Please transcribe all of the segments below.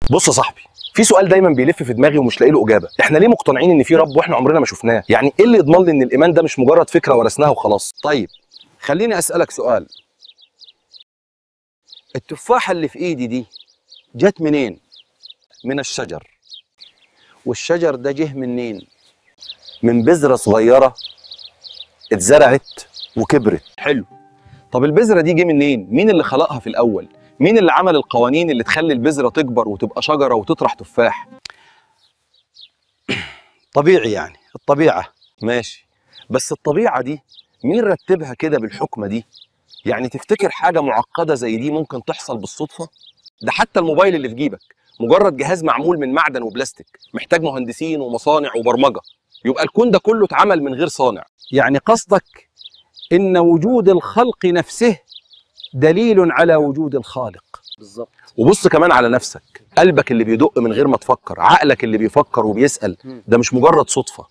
بص يا صاحبي، في سؤال دايما بيلف في دماغي ومش لاقي له اجابه. احنا ليه مقتنعين ان في رب واحنا عمرنا ما شفناه؟ يعني ايه اللي يضمن لي ان الايمان ده مش مجرد فكره ورثناها وخلاص؟ طيب خليني اسالك سؤال، التفاحه اللي في ايدي دي جت منين؟ من الشجر. والشجر ده جه منين؟ من بذره صغيره اتزرعت وكبرت. حلو. طب البذره دي جه منين؟ مين اللي خلقها في الاول؟ مين اللي عمل القوانين اللي تخلي البذره تكبر وتبقى شجره وتطرح تفاح؟ طبيعي يعني، الطبيعه. ماشي، بس الطبيعه دي مين رتبها كده بالحكمه دي؟ يعني تفتكر حاجه معقده زي دي ممكن تحصل بالصدفه؟ ده حتى الموبايل اللي في جيبك مجرد جهاز معمول من معدن وبلاستيك، محتاج مهندسين ومصانع وبرمجه. يبقى الكون ده كله اتعمل من غير صانع. يعني قصدك ان وجود الخلق نفسه دليل على وجود الخالق. بالظبط. وبص كمان على نفسك، قلبك اللي بيدق من غير ما تفكر، عقلك اللي بيفكر وبيسأل، ده مش مجرد صدفة،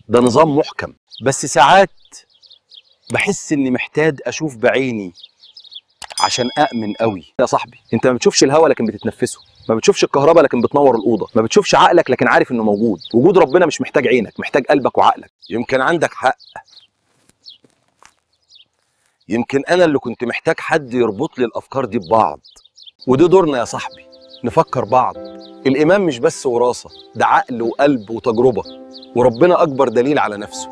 ده نظام محكم. بس ساعات بحس اني محتاج اشوف بعيني عشان أأمن قوي. يا صاحبي، انت ما بتشوفش الهوا لكن بتتنفسه، ما بتشوفش الكهرباء لكن بتنور الأوضة، ما بتشوفش عقلك لكن عارف انه موجود. وجود ربنا مش محتاج عينك، محتاج قلبك وعقلك. يمكن عندك حق، يمكن انا اللي كنت محتاج حد يربط لي الافكار دي ببعض. ودي دورنا يا صاحبي، نفكر بعض. الايمان مش بس وراثه، ده عقل وقلب وتجربه، وربنا اكبر دليل على نفسه.